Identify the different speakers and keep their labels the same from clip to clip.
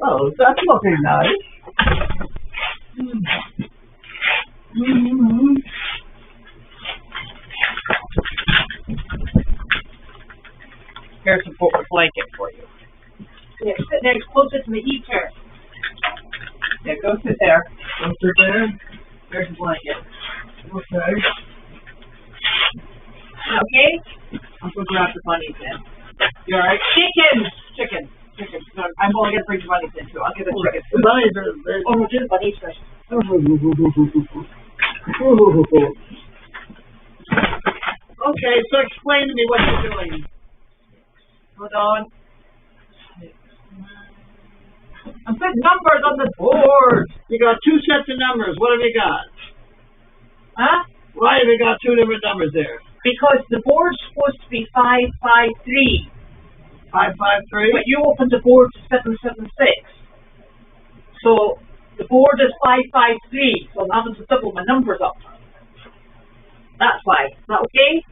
Speaker 1: Oh, that's looking nice. Mm-hmm.
Speaker 2: Here's a blanket for you. Yeah, sit next closer to the heater. Yeah, go sit there.
Speaker 1: Go sit there.
Speaker 2: There's a blanket.
Speaker 1: Okay.
Speaker 2: Okay? I'm going to grab the bunnies in. You alright? Chicken. No, I'm only going to bring the bunnies in too. I'll give it chicken.
Speaker 1: The bunnies are...
Speaker 2: Oh, no, do the bunnies first.
Speaker 1: Okay, so explain to me what you're doing.
Speaker 2: Hold on. I'm putting numbers on the board.
Speaker 1: You got two sets of numbers. What have you got?
Speaker 2: Huh?
Speaker 1: Why have you got two different numbers there?
Speaker 2: Because the board's supposed to be 553.
Speaker 1: 553?
Speaker 2: But you opened the board to 776. So the board is 553. So I'm having to double my numbers up. That's why. Is that okay?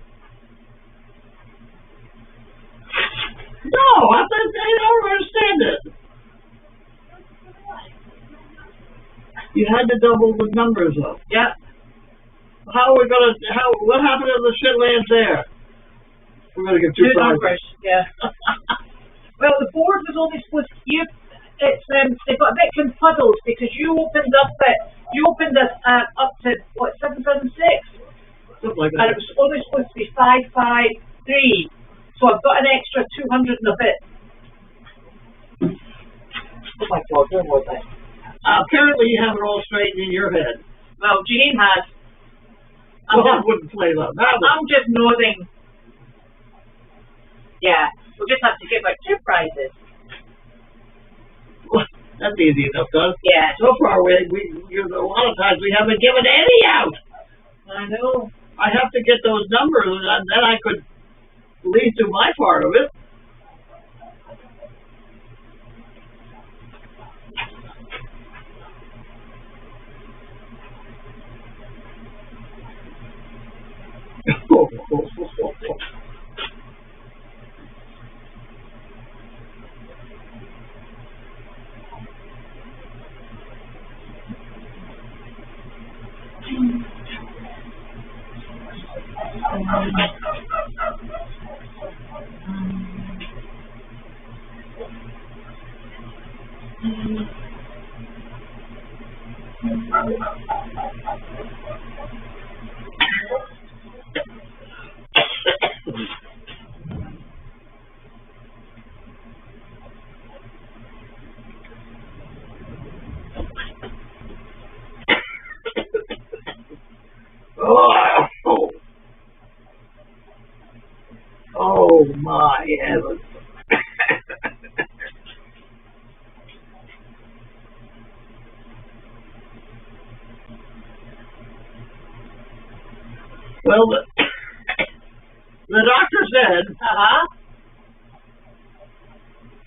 Speaker 1: No, I don't understand it. You had to double the numbers up.
Speaker 2: Yeah.
Speaker 1: How are we gonna? What happened to the shitlands there? We're gonna get two
Speaker 2: numbers. Yeah. Well, the board was only supposed to. They got a bit confuddled because you opened up up to what 776.
Speaker 1: Something like that.
Speaker 2: And it was only supposed to be 553. So I've got an extra 200 and a bit. Oh my God, where was I?
Speaker 1: Apparently you have it all straightened in your head.
Speaker 2: Well, Janine has.
Speaker 1: I wouldn't play that.
Speaker 2: I'm just nodding. Yeah, we'll just have to give out 2 prizes.
Speaker 1: Well, that's easy enough, though.
Speaker 2: Yeah.
Speaker 1: So far, a lot of times we haven't given any out.
Speaker 2: I know.
Speaker 1: I have to get those numbers, and then I could lead to my part of it. Oh my heavens. Well, the doctor said,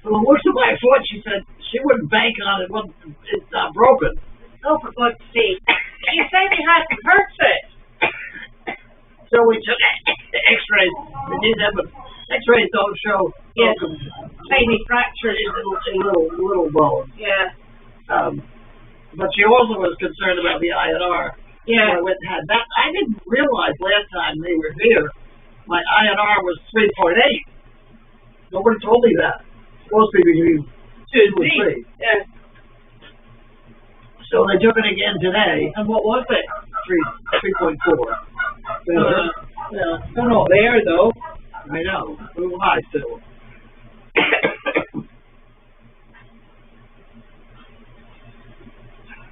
Speaker 1: for the worst of my foot, she said she wouldn't bank on it when it's not broken.
Speaker 2: Oh, for God's sake. You said you hadn't hurt it.
Speaker 1: So we took x-rays. We did that, but x-rays don't show
Speaker 2: tiny fractures
Speaker 1: in little bones.
Speaker 2: Yeah.
Speaker 1: But she also was concerned about the INR.
Speaker 2: Yeah.
Speaker 1: So I had that. I didn't realize last time they were here, my INR was 3.8. Nobody told me that. It's supposed to be between 2 and 3.
Speaker 2: Yeah.
Speaker 1: So they took it again today.
Speaker 2: And what was it?
Speaker 1: 3.4.
Speaker 2: Yeah. They're not there though.
Speaker 1: I know. Who am I still?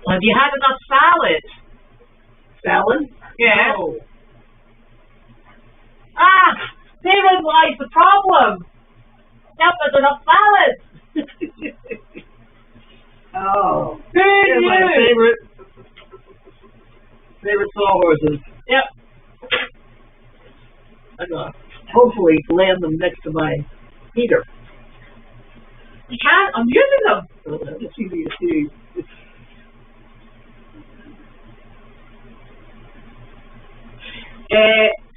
Speaker 2: Have you had enough salad?
Speaker 1: Salad?
Speaker 2: Yeah.
Speaker 1: No.
Speaker 2: Therein lies the problem. Now there's enough salad.
Speaker 1: Oh.
Speaker 2: Good
Speaker 1: My favorite sawhorses.
Speaker 2: Yep.
Speaker 1: I'm gonna hopefully land them next to my heater.
Speaker 2: You can. I'm using them.
Speaker 1: It's easy to see.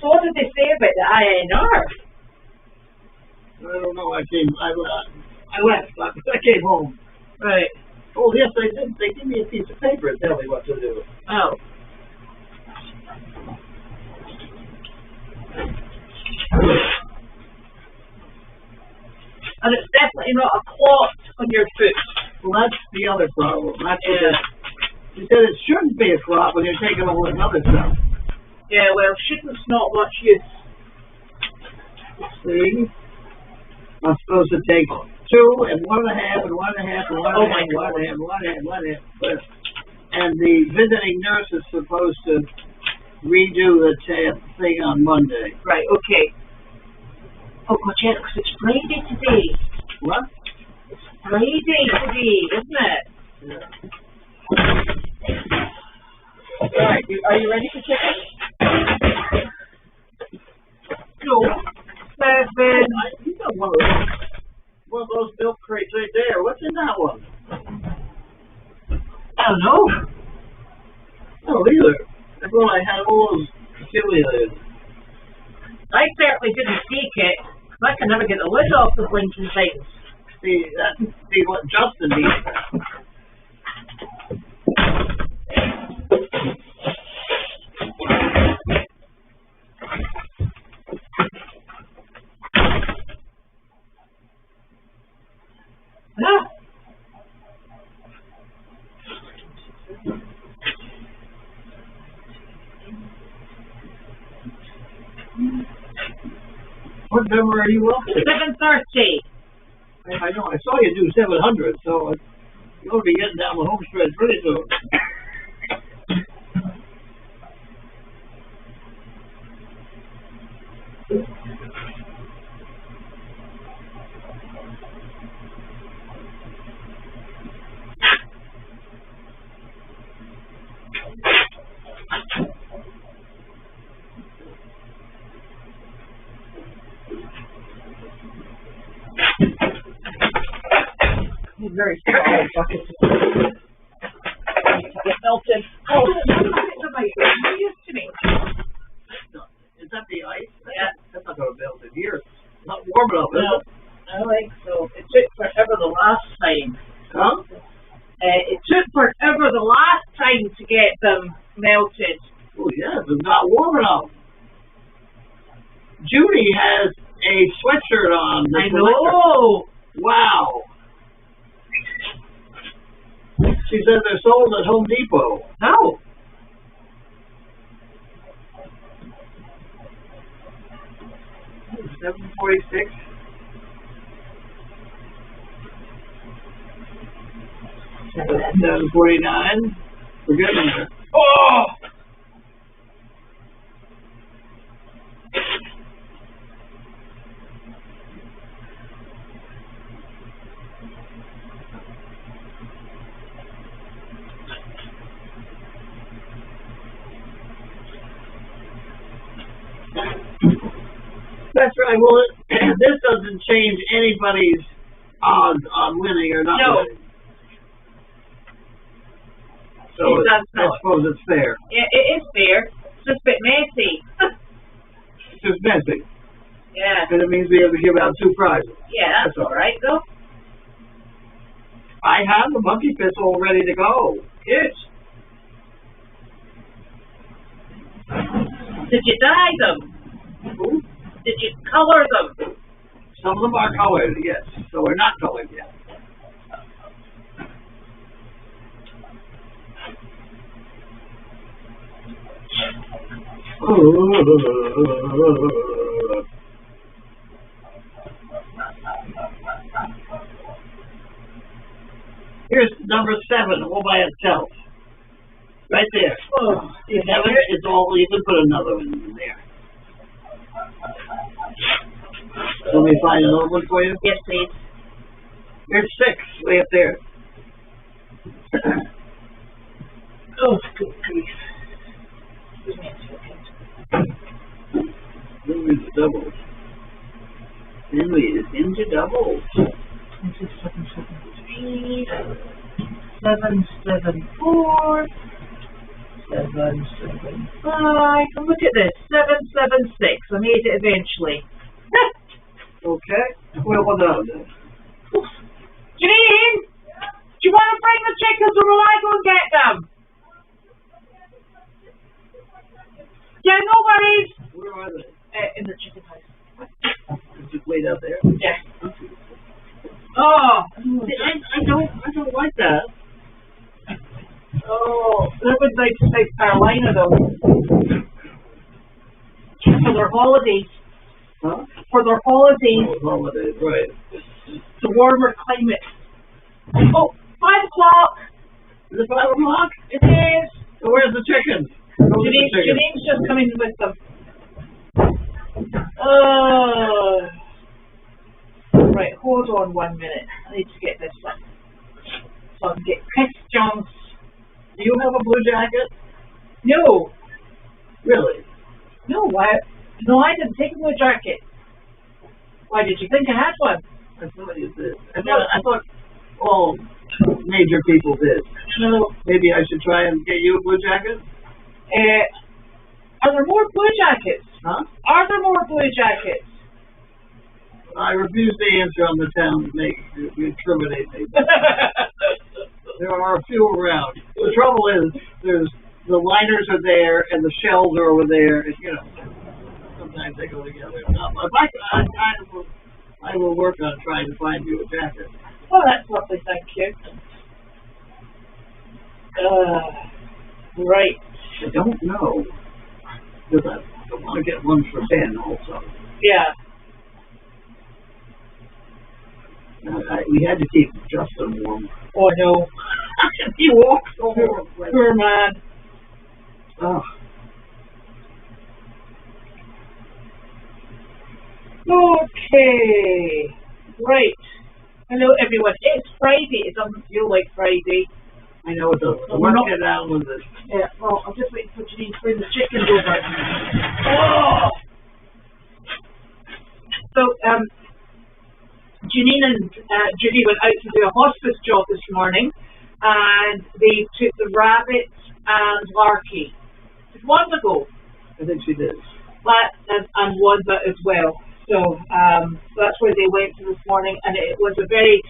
Speaker 2: So what did they say about the INR?
Speaker 1: I don't know. I left. I came home.
Speaker 2: Right.
Speaker 1: Oh, yes, they did. They gave me a piece of paper and tell me what to do.
Speaker 2: Oh. And it's definitely not a clot on your foot.
Speaker 1: Well, that's the other problem. That's what she said it shouldn't be a clot when you're taking all this other stuff.
Speaker 2: Yeah, well, shouldn't's not much use.
Speaker 1: See? I'm supposed to take 2 and 1.5 and 1.5 and 1.5 and 1.5 and 1.5. And the visiting nurse is supposed to redo the thing on Monday.
Speaker 2: Right, okay. Oh, God, yeah, because it's Friday today.
Speaker 1: What?
Speaker 2: It's Friday today, isn't it?
Speaker 1: Yeah.
Speaker 2: Right, are you ready to check it? No. 7.
Speaker 1: You got one of those milk crates right there. What's in that one?
Speaker 2: I don't know.
Speaker 1: I don't either. I thought I had all those affiliated.
Speaker 2: I certainly didn't take it. I can never get the lid off the blinking things.
Speaker 1: See, that's what Justin needs.
Speaker 2: Ah.
Speaker 1: What number are you up to?
Speaker 2: 7:30.
Speaker 1: I know. I saw you do 700, so you ought to be getting down the home stretch pretty soon.
Speaker 2: Very small bucket to get melted. Oh, you're used to me.
Speaker 1: Is that the ice?
Speaker 2: Yeah.
Speaker 1: That's not going to melt in here. It's not warm enough, is it?
Speaker 2: I think so. It took forever the last time.
Speaker 1: Huh?
Speaker 2: It took forever the last time to get them melted.
Speaker 1: Oh, yeah, it's not warm enough. Judy has a sweatshirt on.
Speaker 2: I know.
Speaker 1: Wow. She said they're sold at Home Depot.
Speaker 2: No.
Speaker 1: $7.46. $7.49. We're getting there. Oh! That's right. Well, this doesn't change anybody's odds on winning or not winning. So I suppose it's fair.
Speaker 2: Yeah, it is fair. It's just a bit messy.
Speaker 1: It's just messy.
Speaker 2: Yeah.
Speaker 1: And it means we have to give out 2 prizes.
Speaker 2: Yeah, that's all right, though.
Speaker 1: I have the monkey fist all ready to go.
Speaker 2: Good. Did you dye them?
Speaker 1: Ooh.
Speaker 2: Did you color them?
Speaker 1: Some of them are colored, yes. So we're not colored yet. Here's number 7 all by itself. Right there.
Speaker 2: Oh,
Speaker 1: It's all, you can put another one in there. Let me find another one for you.
Speaker 2: Yes, please.
Speaker 1: Here's 6, way up there.
Speaker 2: Oh, good grief. Give me a second.
Speaker 1: Into doubles. Henry is into doubles.
Speaker 2: This is 773, 774, 775. And look at this, 776. I made it eventually.
Speaker 1: Okay. Well done.
Speaker 2: Janine! chickens or will I go and get them? Yeah, no worries.
Speaker 1: Where are they?
Speaker 2: In the chicken house.
Speaker 1: Just wait out there.
Speaker 2: Yeah. Oh,
Speaker 1: I don't like that.
Speaker 2: oh, that would like South Carolina though. For their holidays.
Speaker 1: Huh?
Speaker 2: For their holidays.
Speaker 1: Oh, holidays, right.
Speaker 2: The warmer climate. Oh, 5 o'clock.
Speaker 1: Is it 5 o'clock?
Speaker 2: It is.
Speaker 1: So where's the chickens? Where's the chickens?
Speaker 2: Janine's just coming with them. Right, hold on 1 minute. I need to get this one. So I can get questions.
Speaker 1: Do you have a blue jacket?
Speaker 2: No.
Speaker 1: Really?
Speaker 2: No, why? No, I didn't take a blue jacket. Why did you think I had one?
Speaker 1: I thought you did. I thought all major people did.
Speaker 2: No.
Speaker 1: Maybe I should try and get you a blue jacket?
Speaker 2: Are there more blue jackets?
Speaker 1: Huh?
Speaker 2: Are there more blue jackets?
Speaker 1: I refuse to answer on the town to incriminate me. There are a few around. The trouble is, the liners are there and the shells are over there. And, you know, sometimes they go together. I will work on trying to find you a jacket.
Speaker 2: Oh, that's lovely. Thank you. Right.
Speaker 1: I don't know. Because I want to get one for Ben also.
Speaker 2: Yeah.
Speaker 1: We had to keep Justin warm.
Speaker 2: Oh, no.
Speaker 1: He walks over.
Speaker 2: Poor man.
Speaker 1: Oh.
Speaker 2: Okay. Right. Hello, everyone. It's Friday. It doesn't feel like Friday.
Speaker 1: I know it doesn't.
Speaker 2: We're not
Speaker 1: get down with it.
Speaker 2: Yeah, well, I'm just waiting for Janine to bring the chickens over. Oh! So, Janine and Judy went out to do a hospice job this morning, and they took the rabbit and Larky. Did Wanda go?
Speaker 1: I think she did.
Speaker 2: And Wanda as well. So that's where they went to this morning, and it was a very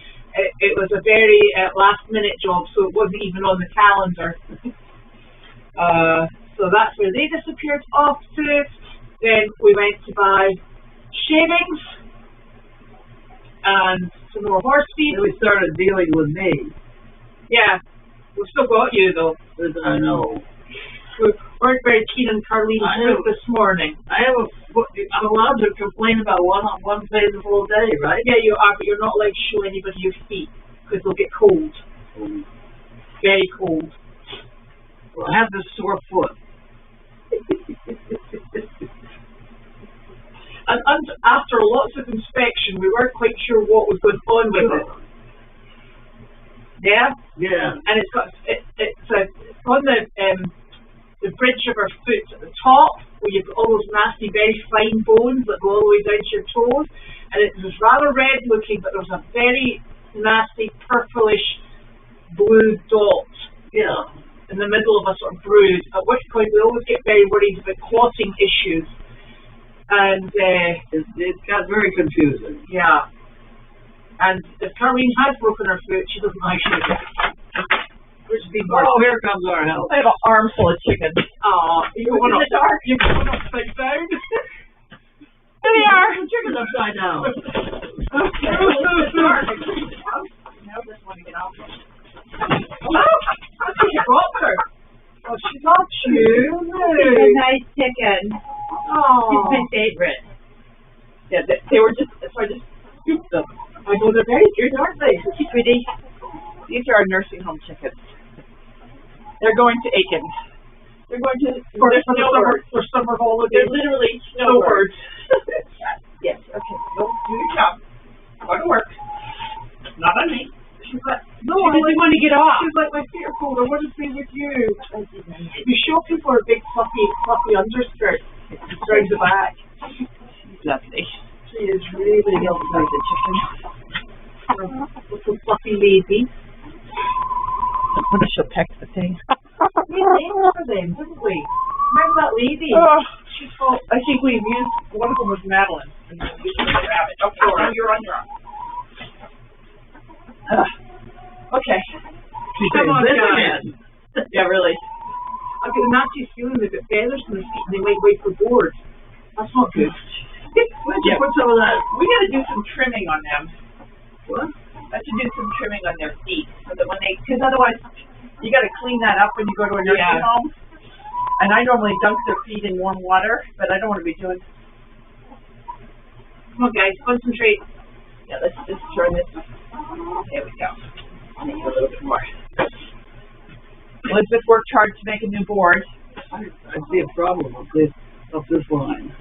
Speaker 2: last minute job, so it wasn't even on the calendar. So that's where they disappeared off to. Then we went to buy shavings and some more horse feed.
Speaker 1: Then we started dealing with me.
Speaker 2: Yeah, we've still got you though.
Speaker 1: I know.
Speaker 2: We weren't very keen on Carlene's food this morning.
Speaker 1: I'm allowed to complain about one day the whole day, right?
Speaker 2: Yeah, you are, but you're not allowed to show anybody your feet because they'll get cold. Very cold.
Speaker 1: Well, I have this sore foot.
Speaker 2: And after lots of inspection, we weren't quite sure what was going on with it. Yeah?
Speaker 1: Yeah.
Speaker 2: And it's on the bridge of our foot at the top, where you've got all those nasty, very fine bones that go all the way down to your toes. And it was rather red looking, but there was a very nasty, purplish blue dot.
Speaker 1: Yeah.
Speaker 2: In the middle of a sort of bruise, at which point we always get very worried about clotting issues. And
Speaker 1: it got very confusing.
Speaker 2: Yeah. And if Carlene has broken her foot, she doesn't actually get it.
Speaker 1: Oh, here comes our help.
Speaker 2: I have an armful of chicken. You going in the dark? You're going upside down? There they are.
Speaker 1: The chicken's upside down.
Speaker 2: Now this one get off. Oh, she got her. Oh, she got you.
Speaker 3: She's a nice chicken.
Speaker 2: Oh.
Speaker 3: She's my favorite.
Speaker 2: Yeah, they were just, so I just scooped them. I know they're very good, aren't they?
Speaker 3: She's pretty. These are our nursing home chickens. They're going to Aiken. They're going to
Speaker 2: for summer holidays.
Speaker 3: They're literally snowbirds.
Speaker 2: Yes. Okay. Don't do your job. Go to work. Not on me. She's like, no, I really want to get off. She's like, my feet are cold. I want to be with you. You show people her big fluffy underskirt around the back.
Speaker 3: She's lovely.
Speaker 2: She is really lovely, the chicken. Little fluffy lady.
Speaker 3: I wonder if she'll text the thing.
Speaker 2: We named for them, didn't we? Remember that lady?
Speaker 3: Oh,
Speaker 2: She's called,
Speaker 3: I think we've used, one of them was Madeline. And we used the rabbit. Okay, now you're on your own.
Speaker 2: okay. Come on,
Speaker 1: this
Speaker 2: guys.
Speaker 1: again.
Speaker 3: Yeah, really.
Speaker 2: I've got a nasty feeling they've got feathers in their feet and they might wait for board. That's not good.
Speaker 1: Why don't you put some of that?
Speaker 3: We got to do some trimming on them.
Speaker 1: What?
Speaker 3: I have to do some trimming on their feet so that when they, because otherwise you got to clean that up when you go to a nursing home. And I normally dunk their feet in warm water, but I don't want to be doing.
Speaker 2: Come on, guys, concentrate.
Speaker 3: Yeah, let's just turn this. There we go. Maybe a little bit more. Elizabeth worked hard to make a new board.
Speaker 1: I see a problem up this line.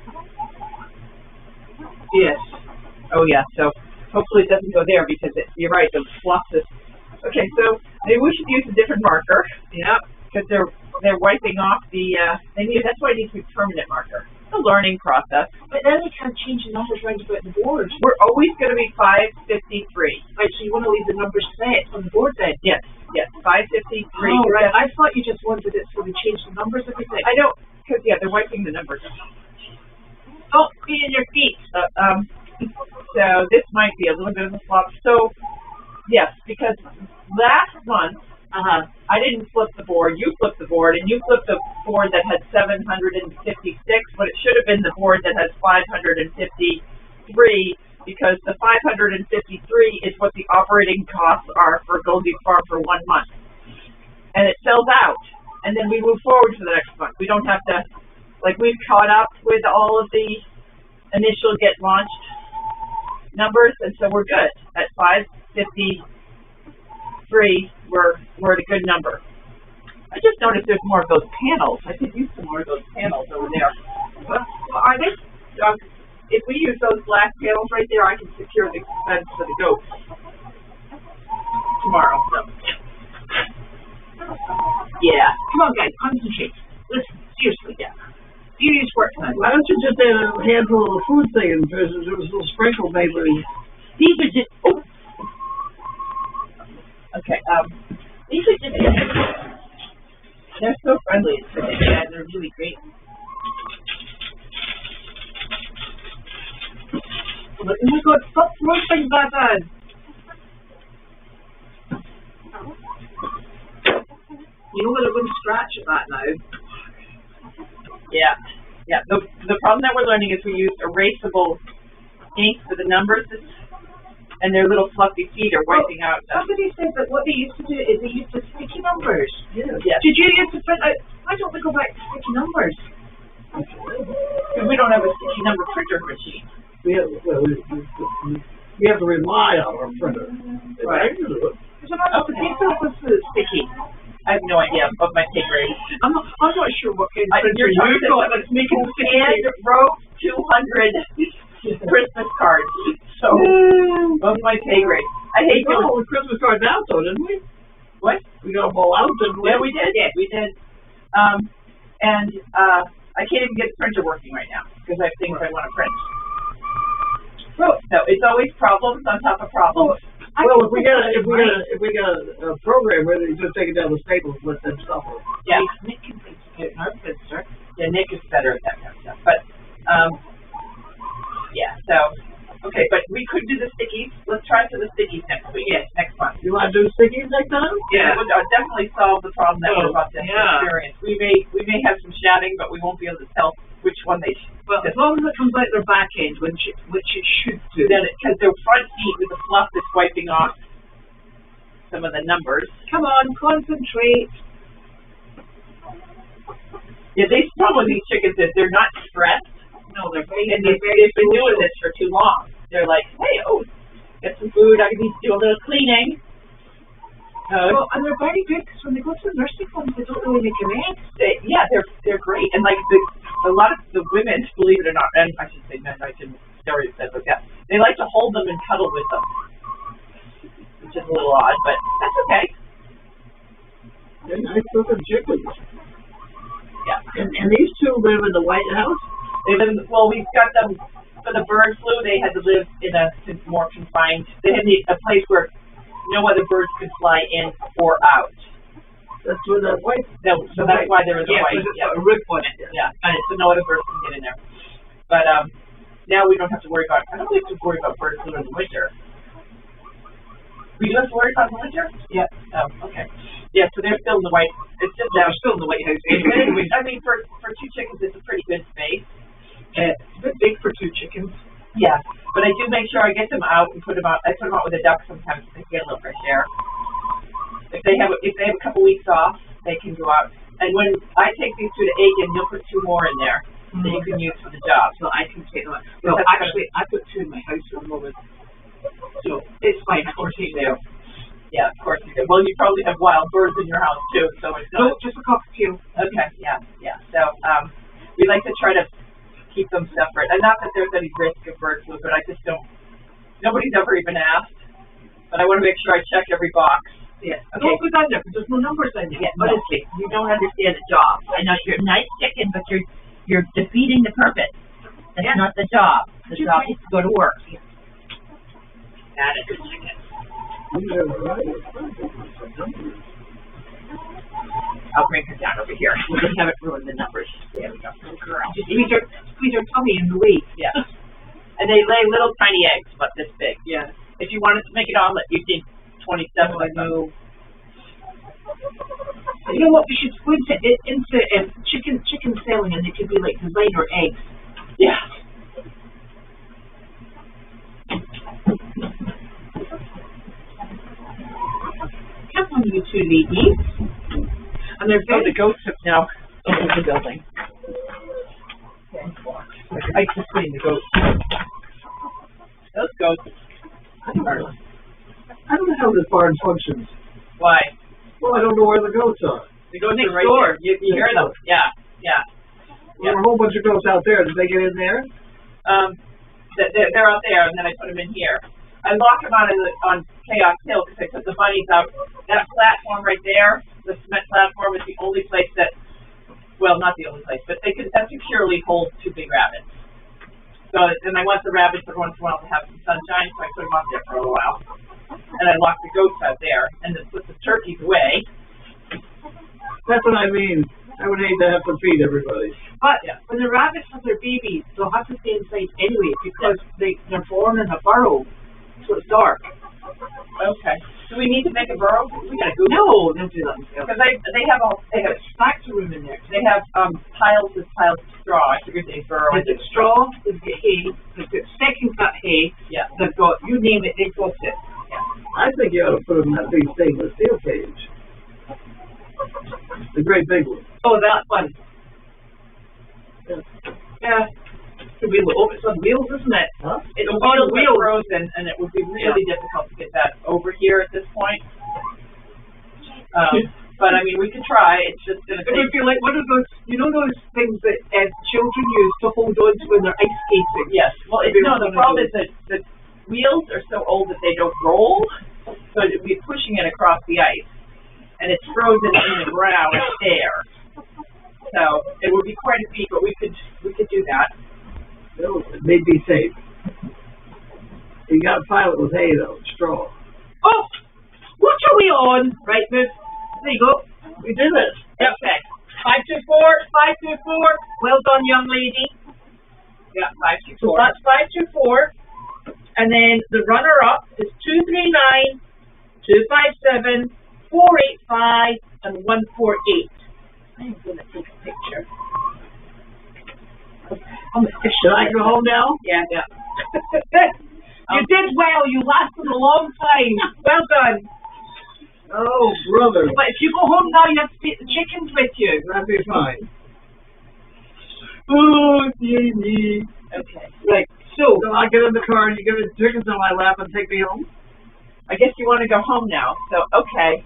Speaker 3: Yes. Oh yeah. So hopefully it doesn't go there because you're right. The fluff is. Okay. So maybe we should use a different marker.
Speaker 2: Yeah.
Speaker 3: Because they're wiping off the. That's why it needs to be a permanent marker. It's a learning process.
Speaker 2: But then we can't change the numbers round about the board.
Speaker 3: We're always going to be 553.
Speaker 2: Right. So you want to leave the numbers set on the board then?
Speaker 3: Yes. Yes. 553.
Speaker 2: Oh, right. I thought you just wanted it so we change the numbers every day.
Speaker 3: I don't. Because they're wiping the numbers.
Speaker 2: Don't clean your feet.
Speaker 3: So this might be a little bit of a flop. So yes, because last month I didn't flip the board. You flipped the board, and you flipped the board that had 756, but it should have been the board that has 553 because the 553 is what the operating costs are for Goldy Farm for 1 month, and it sells out, and then we move forward to the next month. We don't have to. Like, we've caught up with all of the initial get launched numbers, and so we're good. At 553, we're at a good number. I just noticed there's more of those panels. I could use some more of those panels over there. Well, are they? If we use those black panels right there, I can secure the fence for the goats tomorrow. So. Yeah.
Speaker 2: Come on, guys, concentrate. Listen, seriously, serious work tonight.
Speaker 1: Why don't you just add a handful of the food thing and there's a little sprinkle maybe?
Speaker 3: These are just. Oh. Okay. These are just. They're so friendly. Yeah, they're really great.
Speaker 2: Oh my God! Stop roasting that on. You know what? I'm going to scratch at that now.
Speaker 3: Yeah. Yeah. The problem that we're learning is we use erasable ink for the numbers, and their little fluffy feet are wiping out.
Speaker 2: Somebody said that what they used to do is they used to sticky numbers.
Speaker 3: Yeah.
Speaker 2: Did you used to print out? Why don't we go back to sticky numbers?
Speaker 3: Because we don't have a sticky number printer machine.
Speaker 1: We have to rely on our printer.
Speaker 3: Right.
Speaker 2: Because I'm not the paper was sticky.
Speaker 3: I have no idea of my pay grade.
Speaker 2: I'm not sure what kind of printer
Speaker 3: You're
Speaker 2: you've got that's making sticky.
Speaker 3: And wrote 200 Christmas cards. So, of my pay grade. I hate
Speaker 1: we got
Speaker 3: doing
Speaker 1: all the Christmas cards out though, didn't we?
Speaker 3: What?
Speaker 1: We got them all out, didn't we?
Speaker 3: Yeah, we did. Yeah, we did. I can't even get the printer working right now because I have things I want to print. So it's always problems on top of problems.
Speaker 1: Well, if we got a program where you just take it down the staples and let them stuff on.
Speaker 3: Yeah.
Speaker 2: Nick can print it out, sir.
Speaker 3: Yeah, Nick is better at that kind of stuff. But yeah. So okay, but we could do the stickies. Let's try for the stickies next week. Yeah, next month.
Speaker 1: You want to do stickies next time?
Speaker 3: Yeah, it would definitely solve the problem that we're about to
Speaker 2: yeah.
Speaker 3: experience. We may have some shatting, but we won't be able to tell which one they should.
Speaker 2: Well, as long as it comes out their back end, which it should do.
Speaker 3: Then because their front feet with the fluff is wiping off some of the numbers.
Speaker 2: Come on, concentrate.
Speaker 3: Yeah, the problem with these chickens is they're not stressed.
Speaker 2: No, they're very.
Speaker 3: And they've been doing this for too long. They're like, hey, get some food. I need to do a little cleaning.
Speaker 2: Well, and they're very good because when they go to the nursing homes, they don't really make a mess.
Speaker 3: They're great. And like a lot of the women, believe it or not, and I should say men, I shouldn't stereotype, but yeah, they like to hold them and cuddle with them, which is a little odd, but that's okay.
Speaker 1: They're nice looking chickens.
Speaker 3: Yeah.
Speaker 1: And these two live in the White House?
Speaker 3: They live in, well, we've got them for the bird flu. They had to live in a more confined. They had a place where no other birds could fly in or out.
Speaker 1: That's where the white.
Speaker 3: So that's why they're in the white.
Speaker 1: Yeah, a rip one.
Speaker 3: Yeah, and so no other birds can get in there. But now we don't have to worry about. I don't have to worry about bird flu in the winter. We do have to worry about the winter. Yeah. Oh, okay. Yeah, so they're still in the White, it's just
Speaker 2: They're still in the White House.
Speaker 3: anyway, I mean, for two chickens, it's a pretty good space.
Speaker 2: It's a bit big for two chickens.
Speaker 3: Yeah, but I do make sure I get them out and put them out. I put them out with a duck sometimes so they get a little fresh air. If they have a couple weeks off, they can go out. And when I take these two to Aiken, you'll put two more in there that you can use for the job.
Speaker 2: So I can take them out. Well, actually, I put two in my house at the moment. So it's fine. Of course you do.
Speaker 3: Yeah, of course you do. Well, you probably have wild birds in your house too, so it's
Speaker 2: No,
Speaker 3: not.
Speaker 2: just a cockatiel.
Speaker 3: Okay, yeah. So we like to try to keep them separate. And not that there's any risk of bird flu, but I just don't. Nobody's ever even asked, but I want to make sure I check every box.
Speaker 2: Yeah.
Speaker 3: Okay.
Speaker 2: Don't put on there because there's no numbers on there.
Speaker 3: Yeah, honestly, you don't understand the job. I know you're a nice chicken, but you're defeating the purpose. That's not the job. The job is to go to work. That is a chicken. I'll bring her down over here. We haven't ruined the numbers. There we go. Girl.
Speaker 2: Just squeeze her tummy in the way.
Speaker 3: Yeah. And they lay little tiny eggs about this big.
Speaker 2: Yeah.
Speaker 3: If you wanted to make an omelet, you'd need 27 of them.
Speaker 2: You know what? We should go into chicken selling, and it could be like designer eggs.
Speaker 3: Yeah.
Speaker 2: Come on, you two ladies. And they're
Speaker 3: Oh,
Speaker 2: very
Speaker 3: the goats have now entered the building. I just cleaned the goats. Those goats.
Speaker 1: I don't know how this barn functions.
Speaker 3: Why?
Speaker 1: Well, I don't know where the goats are.
Speaker 3: The goats
Speaker 2: Next
Speaker 3: are right
Speaker 2: door.
Speaker 3: there. You hear them? Yeah.
Speaker 1: There were a whole bunch of goats out there. Did they get in there?
Speaker 3: They're out there, and then I put them in here. I lock them out on Chaos Hill because I put the bunnies out. That platform right there, the cement platform, is the only place that, well, not the only place, but that securely holds two big rabbits. So, and I want the rabbits every once in a while to have some sunshine, so I put them out there for a little while. And I lock the goats out there, and then put the turkeys away.
Speaker 1: That's what I mean. I would hate to have to feed everybody.
Speaker 2: But when the rabbits have their babies, they'll have to stay inside anyway because they're born in a burrow, so it's dark.
Speaker 3: Okay. Do we need to make a burrow? We gotta Google.
Speaker 2: No, they'll do that themselves.
Speaker 3: Because they have
Speaker 2: Stacks of room in there.
Speaker 3: they have piles of straw. I figured they'd burrow.
Speaker 2: They've got straw, they've got hay, they've got second cut hay,
Speaker 3: Yeah.
Speaker 2: they've got, you name it, they've got it.
Speaker 1: I think you ought to put them in that big stainless steel cage. The great big one.
Speaker 2: Oh, that one. Yeah. Could be, oh, it's on wheels, isn't it?
Speaker 1: Huh?
Speaker 3: It's
Speaker 2: on
Speaker 3: on
Speaker 2: wheels.
Speaker 3: frozen, and it would be really difficult to get that over here at this point. But I mean, we could try. It's just gonna
Speaker 2: It would be like one of those, you know those things that children use to hold on to when they're ice skating?
Speaker 3: Yes. Well, the problem is that the wheels are so old that they don't roll, so it'd be pushing it across the ice, and it's frozen in the ground there. So it would be quite a feat, but we could do that.
Speaker 1: They'd be safe. You got to pile it with hay though, straw.
Speaker 2: Oh, what are we on? Right, Miss. There you go.
Speaker 1: We did it.
Speaker 3: Okay. 524.
Speaker 2: Well done, young lady.
Speaker 3: Yeah,
Speaker 2: So
Speaker 3: 524.
Speaker 2: that's 524. And then the runner-up is 239, 257, 485, and 148. I'm going to take a picture. I'm a fish.
Speaker 1: Should I go home now?
Speaker 3: Yeah.
Speaker 2: You did well. You lasted a long time. Well done.
Speaker 1: Oh, brother.
Speaker 2: But if you go home now, you have to take the chickens with you.
Speaker 1: That'd be fine.
Speaker 2: Oh, dear me.
Speaker 3: Okay.
Speaker 2: Right. So
Speaker 1: I'll get in the car and you give me the chickens on my lap and take me home?
Speaker 3: I guess you want to go home now. So, okay.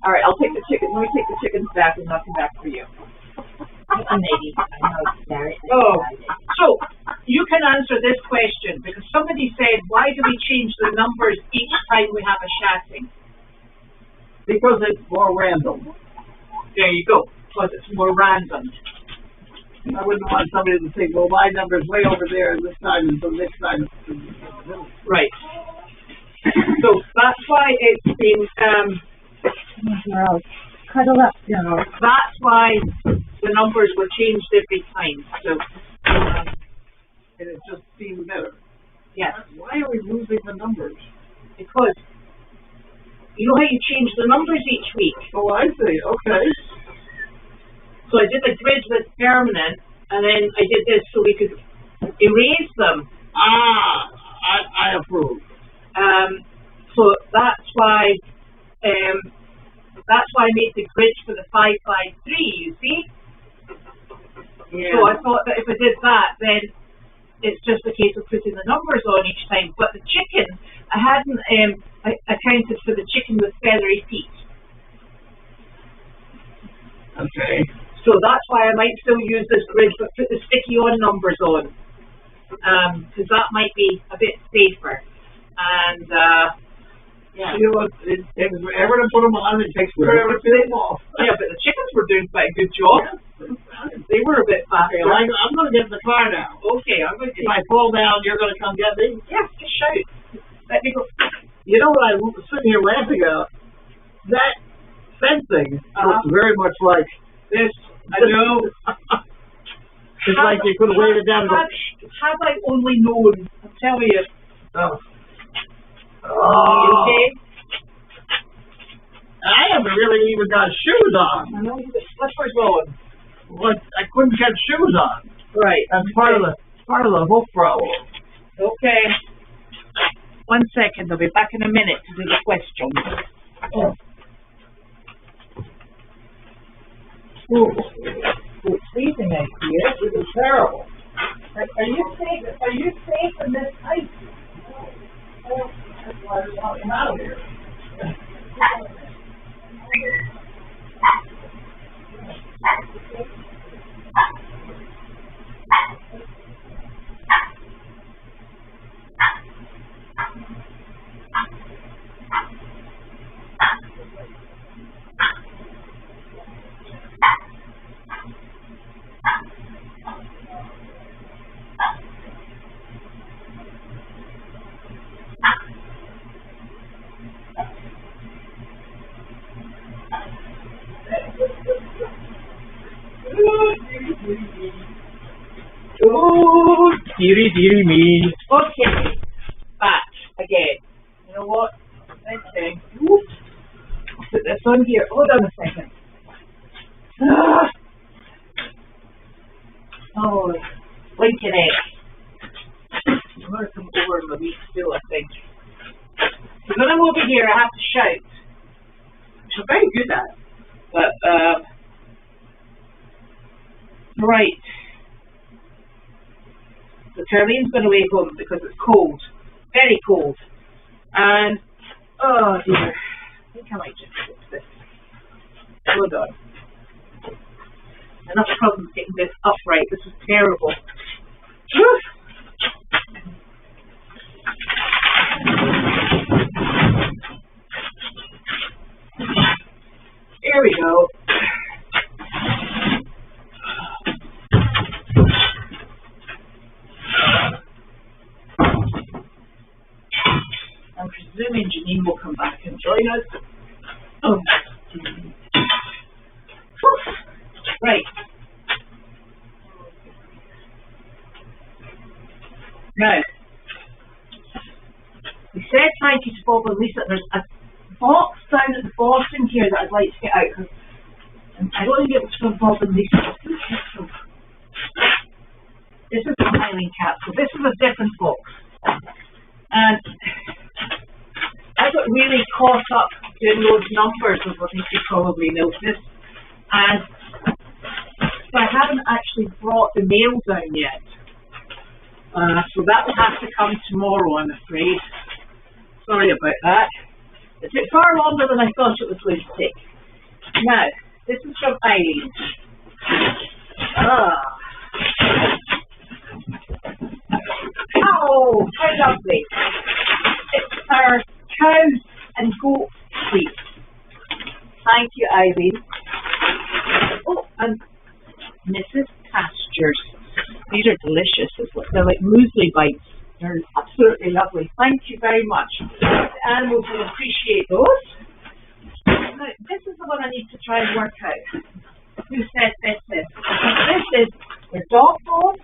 Speaker 3: All right, I'll take the chickens. Let me take the chickens back and knock them back for you.
Speaker 2: maybe. Oh, so you can answer this question because somebody said, why do we change the numbers each time we have a shatting?
Speaker 1: Because it's more random.
Speaker 2: There you go. Because it's more random.
Speaker 1: I wouldn't want somebody to think, well, my number's way over there and this time and so next time it's in the middle.
Speaker 2: Right. So that's why it's been
Speaker 3: cuddle up, now.
Speaker 2: that's why the numbers were changed every time. So
Speaker 1: And it just seems better.
Speaker 2: yes.
Speaker 1: Why are we losing the numbers?
Speaker 2: Because You know how you change the numbers each week?
Speaker 1: Oh, I see. Okay.
Speaker 2: So I did the grid with permanent, and then I did this so we could erase them.
Speaker 1: I approve.
Speaker 2: So that's why I made the grid for the 553, you see?
Speaker 1: Yeah.
Speaker 2: So I thought that if I did that, then it's just a case of putting the numbers on each time. But the chicken, I hadn't accounted for the chicken with feathery feet.
Speaker 1: Okay.
Speaker 2: So that's why I might still use this grid, but put the sticky on numbers on. Because that might be a bit safer. And,
Speaker 1: yeah. You know, it takes forever to put them on, it takes forever to take them off.
Speaker 2: Yeah, but the chickens were doing quite a good job. Yeah. They were a bit faster.
Speaker 1: Okay, I'm going to get in the car now.
Speaker 2: Okay, I'm going to.
Speaker 1: If I fall down, you're going to come get me?
Speaker 2: Yeah, just shout. Let me go.
Speaker 1: You know what I was sitting here laughing at? That fencing looks very much like this.
Speaker 2: I know.
Speaker 1: It's like you could have waited down and go.
Speaker 2: Had I only known, I'll tell you.
Speaker 1: Oh.
Speaker 2: Okay?
Speaker 1: I haven't really even got shoes on.
Speaker 2: I know you got slippers on.
Speaker 1: What? I couldn't get shoes on.
Speaker 2: Right.
Speaker 1: That's part of the hook problem.
Speaker 2: Okay. 1 second. I'll be back in a minute to do the question.
Speaker 1: Oh.
Speaker 2: Ooh. It's freezing out here. This is terrible. Are you safe in this ice? Oh, that's why we're walking out of here.
Speaker 1: Oh, dearie me.
Speaker 2: Okay, back again. You know what? Okay. I'll put this on here. Hold on a second. Oh, Lincoln egg. I'm going to come over in my week still, I think. So when I'm over here, I have to shout, which I'm very good at. But, right. So Carlene's going away home because it's cold. Very cold. And, oh dear. I think I might just fix this. Hold on. Enough problems getting this upright. This is terrible. Whew. There we go. I'm presuming Janine will come back and join us. Oh, right. Now, we said thank you to Bob and Lisa. There's a box down at the bottom here that I'd like to get out because I don't think it was from Bob and Lisa. This is the filing capsule. This is a different box. And I got really caught up doing those numbers, as what you probably noticed. And so I haven't actually brought the mail down yet. So that will have to come tomorrow, I'm afraid. Sorry about that. It took far longer than I thought it was going to take. Now, this is from Eileen. Oh, how lovely. It's our cows and goat treat. Thank you, Eileen. Oh, and Mrs. Pastures. These are delicious. They're like muesli bites. They're absolutely lovely. Thank you very much. The animals will appreciate those. Now, this is the one I need to try and work out. Who said this is? This is the dog bones,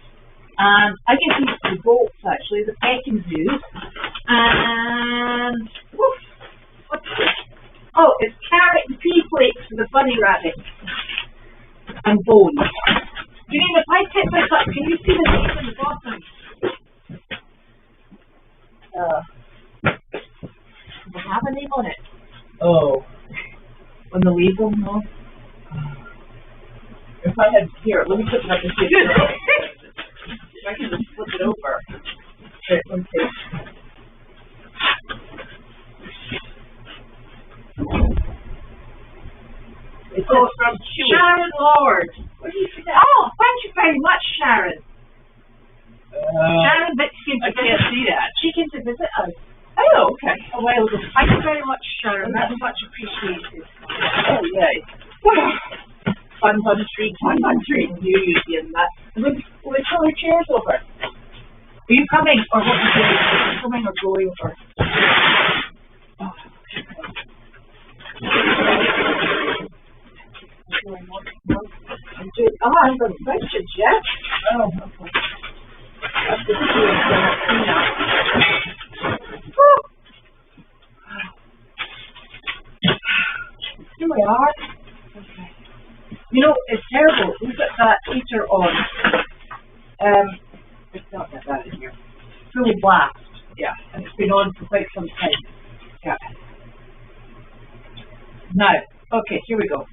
Speaker 2: and I guess these are the goats actually, the pecking zoos. And what's this? Oh, it's carrot and pea flakes for the bunny rabbit. And bones. Janine, if I tip this up, can you see the name in the bottom? Does it have a name on it?
Speaker 3: Oh.
Speaker 2: On the label, no?
Speaker 3: If I had, here, let me flip it up and see if I can just flip it over. Okay, let me see. It says from
Speaker 2: Sharon Lord. What do you say? Oh, thank you very much, Sharon. Sharon came to visit.
Speaker 3: I can't see that.
Speaker 2: She came to visit us.
Speaker 3: Oh, okay.
Speaker 2: A while ago. Thank you very much, Sharon. That's much appreciated.
Speaker 3: Oh, yay. Fun treat. You using that. We'll throw our chairs over.
Speaker 2: Are you coming, or what are you doing? Are you coming or going over?
Speaker 3: I'm going to mention Jeff. Oh, okay. That's the clean up.
Speaker 2: Here we are. Okay. You know, it's terrible. We've got that heater on. It's not that bad in here. Fully blast.
Speaker 3: Yeah.
Speaker 2: And it's been on for quite some time.
Speaker 3: Yeah.
Speaker 2: Now, okay, here we go.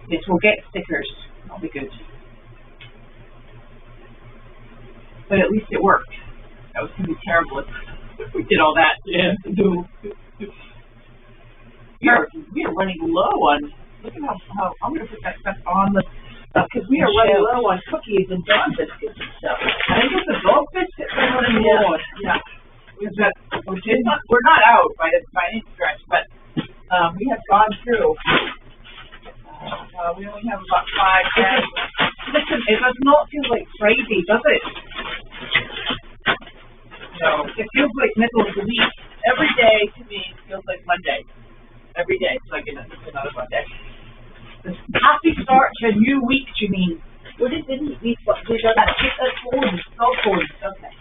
Speaker 2: This will get stickers. That'll be good. But at least it worked.
Speaker 3: That was going to be terrible if we did all that. Yeah. We are running low on. Look at how I'm going to put that stuff on the because we are running low on cookies and Dawn biscuits and stuff. I think it's the dog biscuits we're running low on. Yeah. We're not out by any stretch, but we have gone through. We only have about 5 days.
Speaker 2: Listen, it does not feel like Friday, does it?
Speaker 3: No, it feels like middle of the week. Every day to me feels like Monday. Every day, it's like another Monday.
Speaker 2: Happy start to a new week, Janine.
Speaker 3: What is it? We got phones, cell phones. Okay.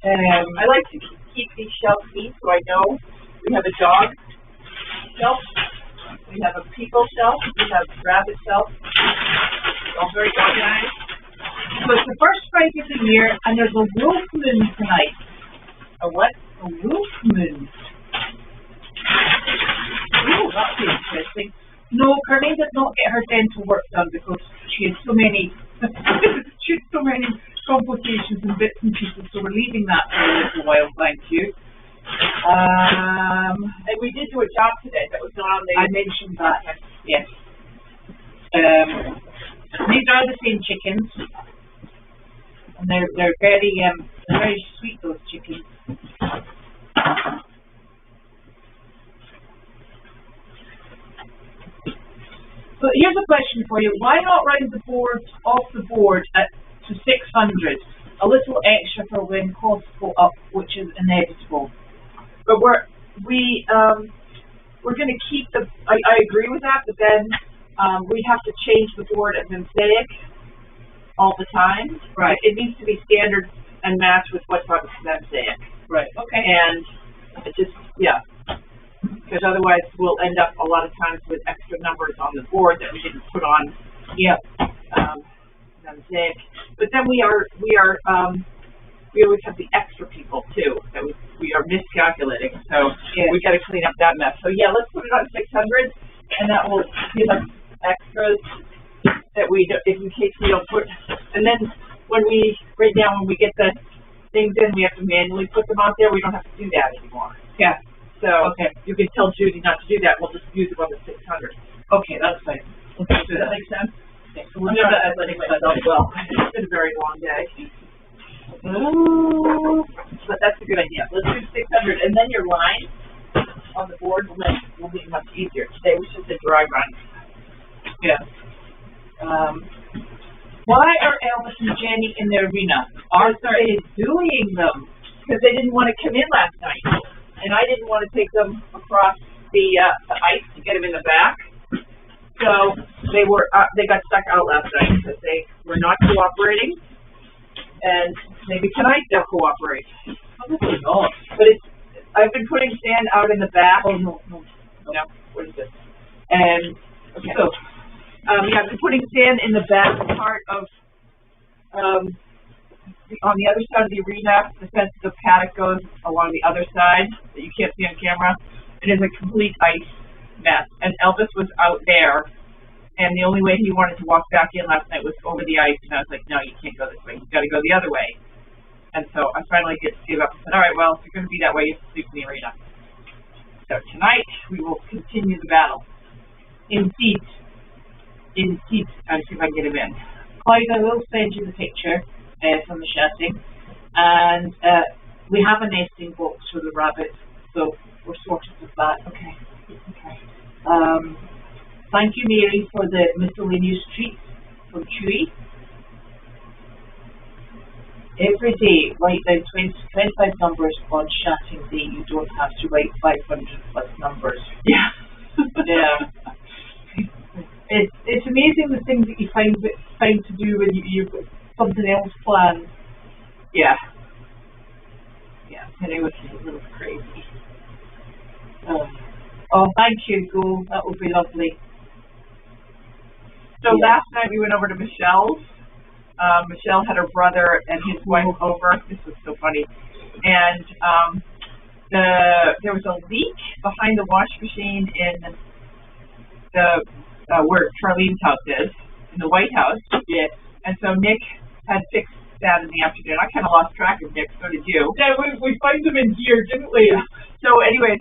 Speaker 3: I like to keep these shelves neat so I know we have a dog shelf, we have a people shelf, we have rabbit shelf. All very organized.
Speaker 2: So it's the first Friday of the year, and there's a wolf moon tonight.
Speaker 3: A what?
Speaker 2: A wolf moon.
Speaker 3: Oh, that's interesting.
Speaker 2: No, Carlene did not get her dental work done because she had so many complications and bits and pieces, so we're leaving that for a little while, thank you.
Speaker 3: And we did do a job today that was not on the...
Speaker 2: I mentioned that,
Speaker 3: yes.
Speaker 2: These are the same chickens, and they're very sweet, those chickens. So here's a question for you. Why not round the board off the board to 600? A little extra for when costs go up, which is inevitable.
Speaker 3: But we're going to keep the... I agree with that, but then we have to change the board at mosaic all the time.
Speaker 2: Right.
Speaker 3: It needs to be standard and match with what's on mosaic.
Speaker 2: Right. Okay.
Speaker 3: And it just, yeah. Because otherwise we'll end up a lot of times with extra numbers on the board that we didn't put on.
Speaker 2: Yeah.
Speaker 3: Mosaic. But then we always have the extra people too that we are miscalculating. So yeah, we got to clean up that mess. So yeah, let's put it on 600, and that will give us extras that we if in case we don't put. And then when we get the things in, we have to manually put them out there. We don't have to do that anymore.
Speaker 2: Yeah.
Speaker 3: So okay, you can tell Judy not to do that. We'll just use it on the 600.
Speaker 2: Okay, that's fine.
Speaker 3: Okay, does that make sense? Okay, so we're not letting myself well. It's been a very long day. Ooh, but that's a good idea. Let's do 600, and then your line on the board will be much easier. Today was just a dry run.
Speaker 2: Yeah. Why are Elvis and Jenny in the arena? Arthur is doing them
Speaker 3: because they didn't want to come in last night, and I didn't want to take them across the ice to get them in the back. So they got stuck out last night because they were not cooperating, and maybe tonight they'll cooperate.
Speaker 1: Probably not.
Speaker 3: But I've been putting sand out in the back.
Speaker 1: Oh, no.
Speaker 3: What is this? And, okay. So, I've been putting sand in the back part of, on the other side of the arena. The fence of the paddock goes along the other side that you can't see on camera. It is a complete ice mess. And Elvis was out there, and the only way he wanted to walk back in last night was over the ice. And I was like, no, you can't go this way. You've got to go the other way. And so I finally gave up and said, all right, well, if you're going to be that way, you have to sleep in the arena. So tonight, we will continue the battle. In seat. I'll see if I can get him in. Clyde, I will send you the picture from the Shatting. And we have a nesting box for the rabbits, so we're sorted with that. Okay. Thank you, Mary, for the miscellaneous treats from Chewy. Every day, write down 25 numbers on Shatting Day. You don't have to write 500 plus numbers. Yeah. It's amazing the things that you find to do when you've got something else planned. Yeah. And it was a little crazy. Oh, thank you, Go. That would be lovely. So last night we went over to Michelle's. Michelle had her brother and his wife over. This was so funny. And there was a leak behind the wash machine in the where Carlene's house is, in the White House. Yeah. And so Nick had fixed that in the afternoon. I kind of lost track of Nick, so did you. Yeah, we find them in here, didn't we? Yeah. So anyways,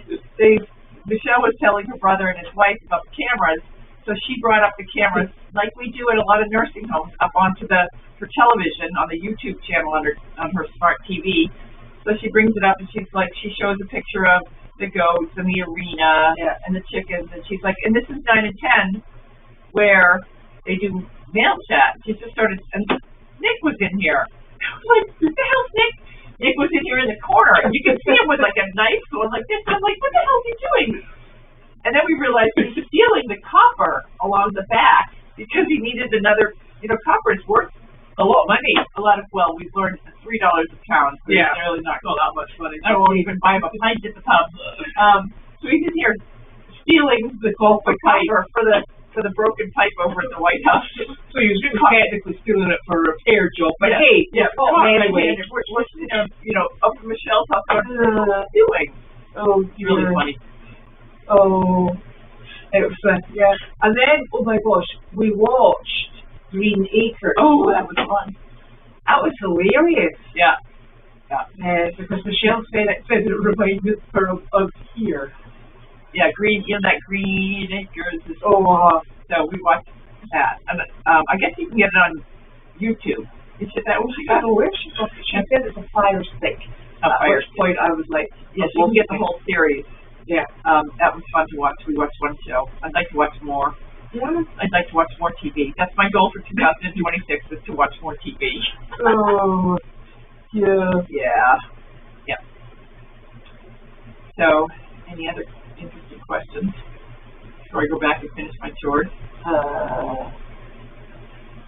Speaker 3: Michelle was telling her brother and his wife about the cameras. So she brought up the cameras, like we do at a lot of nursing homes, up onto her television on the YouTube channel on her smart TV. So she brings it up and she shows a picture of the goats and the arena and the chickens, and she's like, and this is 9 and 10, where they do mail chat. She just started, and Nick was in here. I was like, what the hell's Nick? Nick was in here in the corner, and you could see him with like a knife going like this. I'm like, what the hell is he doing? And then we realized he was stealing the copper along the back because he needed another, copper is worth a lot of money. We've learned $3 a pound. So it's really not that much money. I won't even buy him a pint at the pub. So he's in here stealing the copper for the broken pipe over at the White House. So he was technically stealing it for a repair job. But hey, anyway, we're up from Michelle's house. What are you doing? Oh, it's really funny. Oh, it was and then oh my gosh, we watched Green Acres. Oh, that was fun. That was hilarious. Yeah. Because Michelle said it reminded her of here. Yeah, that Green Acres is. So we watched that, and I guess you can get it on YouTube. Is that what she got? She said it's a Fire Stick. At which point I was like, yes, you can get the whole series. Yeah, that was fun to watch. We watched one show. I'd like to watch more. Yeah. I'd like to watch more TV. That's my goal for 2026 is to watch more TV. Oh, yeah. So, any other interesting questions before I go back and finish my chores?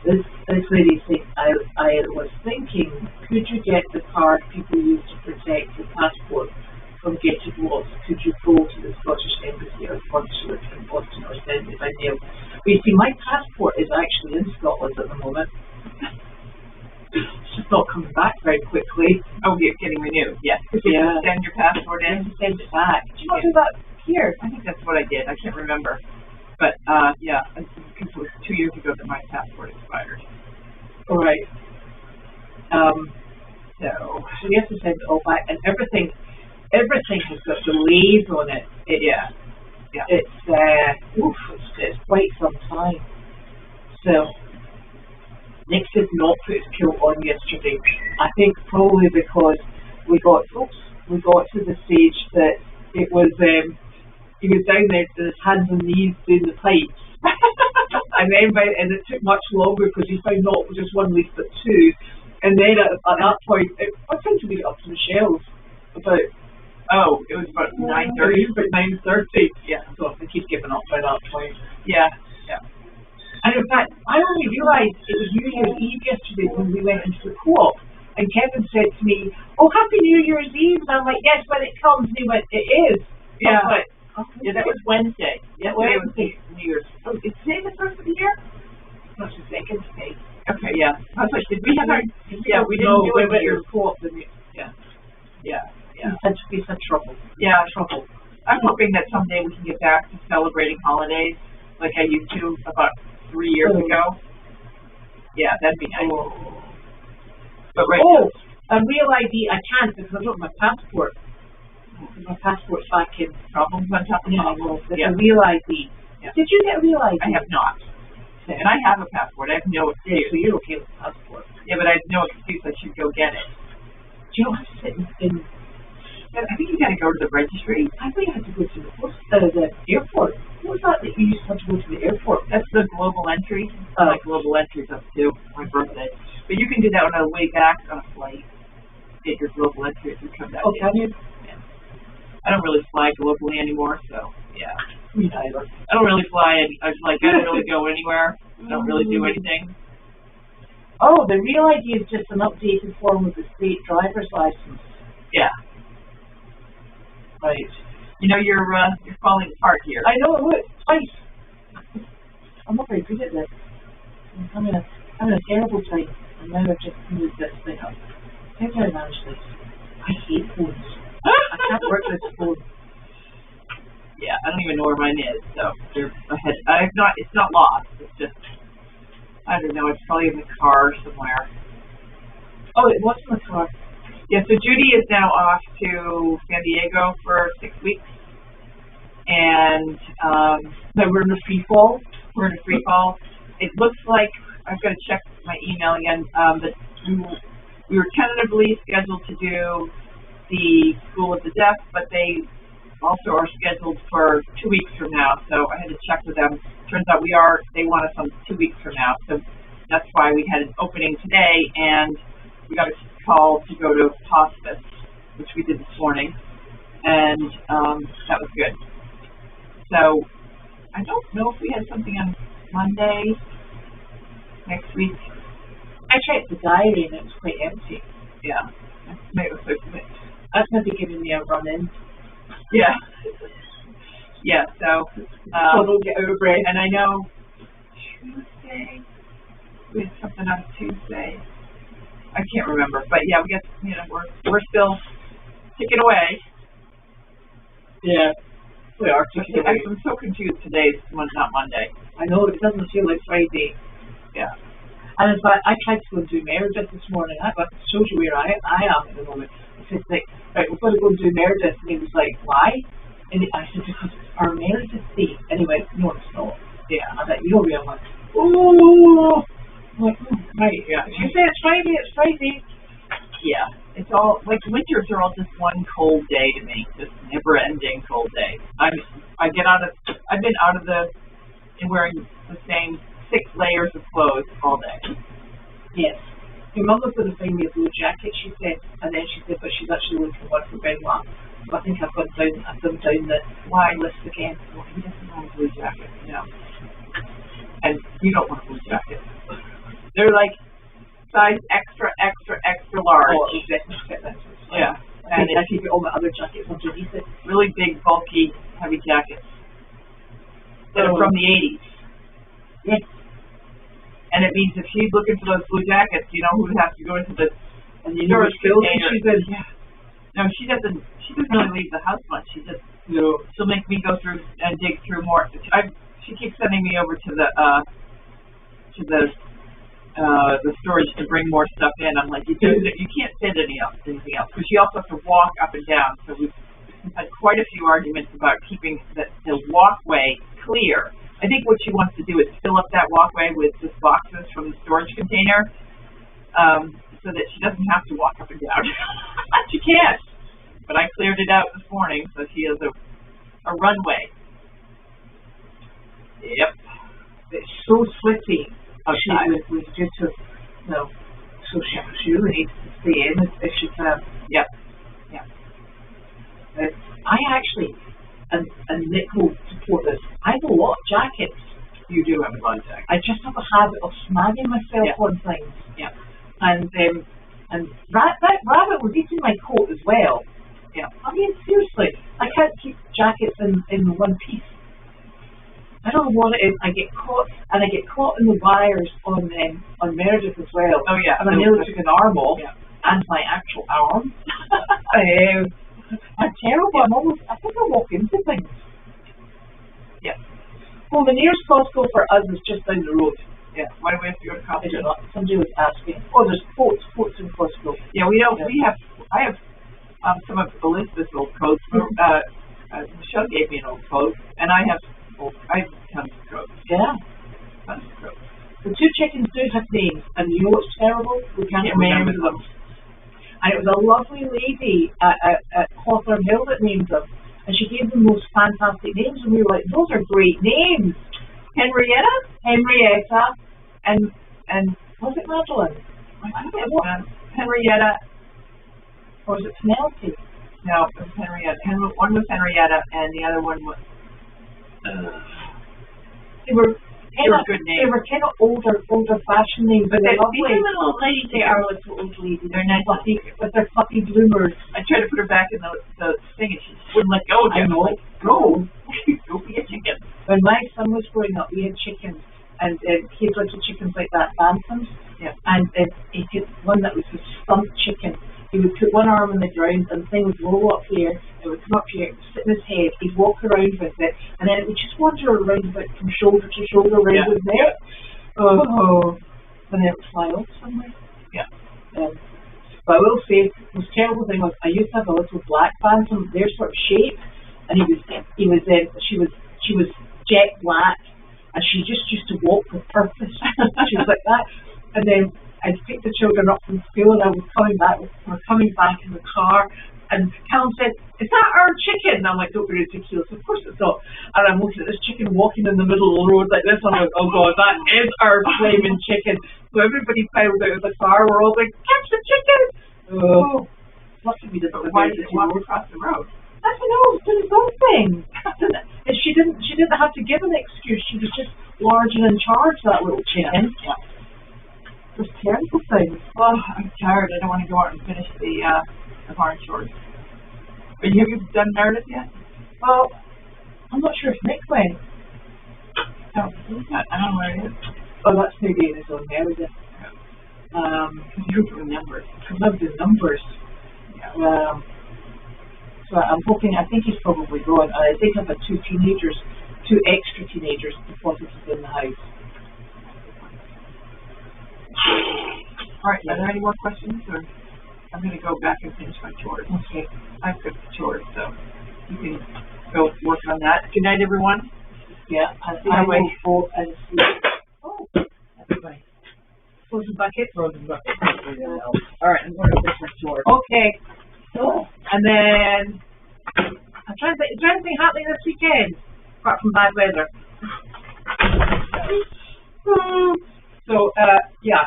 Speaker 3: This lady said, I was thinking, could you get the card people use to protect the passport from getting lost? Could you go to the Scottish Embassy or consulate in Boston or send it by mail? But you see, my passport is actually in Scotland at the moment. It's just not coming back very quickly. Oh, you're getting renewed, yes. Yeah. Send your passport in. Send it back. Did you not do that here? I think that's what I did. I can't remember. But, because it was 2 years ago that my passport expired. All right. So we have to send it all back, and everything has got delays on it. It's quite some time. So Nick did not put his kilt on yesterday. I think probably because we got to the stage that it was he was down there to his hands and knees doing the pipes. and it took much longer because he found not just one leaf but two. And then at that point, what time did we get up to Michelle's? It was about 9:30. About 9:30. Yeah. So I keep giving up by that point. Yeah. And in fact, I only realised it was New Year's Eve yesterday when we went into the co-op.
Speaker 2: And Kevin said to me, "Oh, Happy New Year's Eve." And I'm like, "Yes, when it comes." And he went, "It is."
Speaker 3: Yeah.
Speaker 2: I was like,
Speaker 3: Yeah, that was Wednesday. Yeah, today was
Speaker 2: Wednesday.
Speaker 3: New Year's. Oh, is today the first of the year?
Speaker 2: That's the second day.
Speaker 3: Okay, yeah. I was like, did we have our? Yeah, we didn't do it.
Speaker 2: Your co-op, didn't you?
Speaker 3: Yeah. Yeah.
Speaker 2: We had trouble.
Speaker 3: Yeah, trouble. I'm hoping that someday we can get back to celebrating holidays like I used to about 3 years ago. Yeah, that'd be nice. But
Speaker 2: a real ID, I can't because I don't have my passport. My passport's back in
Speaker 3: problems on top of
Speaker 2: problems. There's a real ID.
Speaker 3: Yeah.
Speaker 2: Did you get a real ID?
Speaker 3: I have not. And I have a passport. I have no excuse.
Speaker 2: So you're okay with the passport.
Speaker 3: Yeah, but I have no excuse. I should go get it.
Speaker 2: You don't have to sit in
Speaker 3: I think you gotta go to the registry.
Speaker 2: I think you have to go to the airport. What was that you used to have to go to the airport?
Speaker 3: That's the global entry. My global entry's up to my birthday. But you can do that on the way back on a flight. Get your global entry if you come back.
Speaker 2: Oh, can you?
Speaker 3: Yeah. I don't really fly globally anymore, so yeah.
Speaker 2: Me neither.
Speaker 3: I don't really fly. I don't really go anywhere. I don't really do anything.
Speaker 2: Oh, the real ID is just an updated form of the state driver's license.
Speaker 3: Yeah.
Speaker 2: Right.
Speaker 3: You know, you're falling apart here.
Speaker 2: I know, look, twice. I'm not very good at this. I'm having a terrible time. And now I've just moved this thing up. How do I manage this? I hate phones. I can't work this phone.
Speaker 3: Yeah, I don't even know where mine is, so they're ahead. It's not lost. It's just, I don't know, it's probably in the car somewhere.
Speaker 2: Oh, it was in the car.
Speaker 3: Yeah, so Judy is now off to San Diego for 6 weeks. And
Speaker 2: but we're in a free fall.
Speaker 3: We're in a free fall. It looks like, I've got to check my email again, that we were tentatively scheduled to do the School of the Deaf, but they also are scheduled for 2 weeks from now. So I had to check with them. Turns out they want us on 2 weeks from now. So that's why we had an opening today, and we got a call to go to hospice, which we did this morning, and that was good. So I don't know if we had something on Monday next week.
Speaker 2: I checked the diary and it was quite empty.
Speaker 3: Yeah.
Speaker 2: That's maybe giving me a run-in.
Speaker 3: Yeah. Yeah, so
Speaker 2: don't get out of breath.
Speaker 3: And I know Tuesday, we had something on Tuesday. I can't remember, but yeah, we got, we're still ticking away.
Speaker 2: Yeah, we are ticking away.
Speaker 3: I'm so confused today. It's not Monday.
Speaker 2: I know, it doesn't feel like Friday.
Speaker 3: Yeah.
Speaker 2: And in fact, I tried to go and do Meredith this morning. That shows you where I am at the moment. I said, like, right, we've got to go and do Meredith. And he was like, why? And I said, because it's our Meredith Day. And he went, no, it's not. Yeah. I was like, you know where I'm like, oh. Like, right, yeah. You say it's Friday.
Speaker 3: Yeah, it's all like winters are all just one cold day to me, just never-ending cold day. I've been out of and wearing the same 6 layers of clothes all day.
Speaker 2: Yes. Your mother's going to find me a blue jacket, she said, and then she said, but she's actually looking for one for Benoit. So I think I've gone down the why list again.
Speaker 3: Well, he doesn't want a blue jacket, no. And you don't want a blue jacket. They're like size extra large.
Speaker 2: Oh, exactly.
Speaker 3: Yeah.
Speaker 2: And I keep all my other jackets underneath it.
Speaker 3: Really big, bulky, heavy jackets. That are from the 80s.
Speaker 2: Yes.
Speaker 3: And it means if she's looking for those blue jackets, you know who has to go into the storage container.
Speaker 2: Yeah.
Speaker 3: No, she doesn't really leave the house much. She'll make me go through and dig through more. She keeps sending me over to the storage to bring more stuff in. I'm like, you can't send anything else, because you also have to walk up and down. So we've had quite a few arguments about keeping the walkway clear. I think what she wants to do is fill up that walkway with just boxes from the storage container, so that she doesn't have to walk up and down. She can't. But I cleared it out this morning, so she has a runway. Yep.
Speaker 2: It's so sweaty.
Speaker 3: Outside.
Speaker 2: With just so she really needs to stay in if she can.
Speaker 3: Yep. Yeah.
Speaker 2: I actually, and Nick will support this, I have a lot of jackets.
Speaker 3: You do have a lot of jackets.
Speaker 2: I just have a habit of snagging myself on things.
Speaker 3: Yeah.
Speaker 2: And
Speaker 3: And that rabbit was eating my coat as well. Yeah. I mean, seriously, I can't keep jackets in one piece. I don't know what it is. I get caught in the wires on Meredith as well. Oh yeah. And I nearly took an arm off, and my actual arm. I'm terrible. I think I walk into things. Yeah. Well, the nearest Costco for us is just down the road. Yeah. Why do we have to go to Costco? Somebody was asking. Oh, there's quotes in Costco. Yeah, we don't. Yeah. I have some of Elizabeth's old coats. Michelle gave me an old coat, and I have tons of coats. Yeah. Tons of coats. The two chickens do have names, and you know what's terrible? We can't remember them. And it was a lovely lady at Hawthorne Hill that named them. And she gave them those fantastic names, and we were like, those are great names. Henrietta, and was it Madeline? I think it was Henrietta, or was it Penelope? No, it was Henrietta. One was Henrietta, and the other one was. They were good names. They were kind of older fashioned names, but they're lovely. These little ladies, they are like old ladies. They're nice, fluffy, but they're fluffy bloomers. I tried to put her back in the thing, and she wouldn't let go. I know. Go be a chicken. When my son was growing up, we had chickens, and he had little chickens like that, bantams. Yeah. And he had one that was a stumped chicken. He would put one arm on the ground, and the thing would roll up here. It would come up here, sit in his head. He'd walk around with it, and then it would just wander around with it from shoulder to shoulder around his neck. Oh, and then it would fly off somewhere. Yeah. But I will say, the most terrible thing was I used to have a little black bantam, their sort of shape, and she was jet black, and she just used to walk with purpose. She was like that, and then I'd pick the children up from school, and I was coming back in the car, and Callum said, "Is that our chicken?" And I'm like, "Don't be ridiculous, of course it's not." And I'm looking at this chicken walking in the middle of the road like this, and I'm like, "Oh God, that is our flaming chicken." So everybody piled out of the car, we're all like, "Catch the chicken!" Oh, lucky we didn't. Why did you walk across the road? I don't know, doing something. And she didn't have to give an excuse, she was just large and in charge, that little chicken. Yeah. Those terrible things. Oh, I'm tired. I don't want to go out and finish the barn chores. Have you done Meredith yet? Well, I'm not sure if Nick went. No, who's that? I don't know where it is. Oh, that's maybe in his own Meredith. You're doing numbers. I love the numbers. Yeah. So I'm hoping. I think he's probably going. I think I've had two extra teenagers deposited in the house. All right, are there any more questions, or I'm going to go back and finish my chores. Okay. I've got the chores, so you can go work on that. Good night, everyone. Yeah, I think I will go and see. Oh, everybody. Frozen bucket? Frozen bucket. All right, I'm going to finish my chores. Okay. So, and then, I'm trying to think, is there anything happening this weekend, apart from bad weather? So, yeah.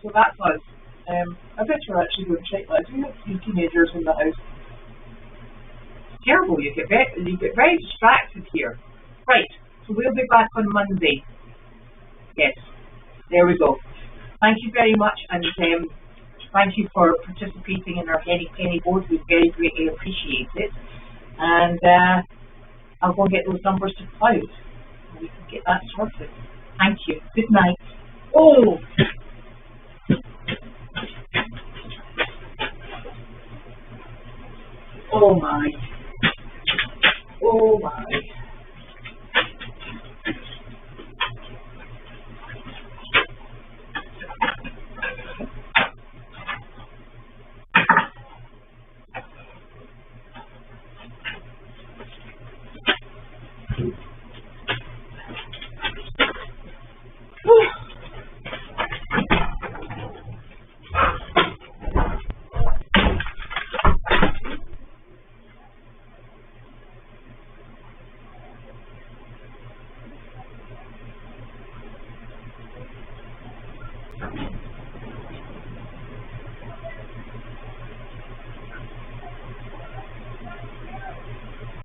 Speaker 3: So that's us. I bet you're actually going to check that. We have 3 teenagers in the house. It's terrible. You get very distracted here. Right. So we'll be back on Monday. Yes. There we go. Thank you very much, and thank you for participating in our Henny Penny board. We very greatly appreciate it. And I'll go and get those numbers to cloud, and we can get that sorted. Thank you. Good night. Oh. Oh my. Oh my.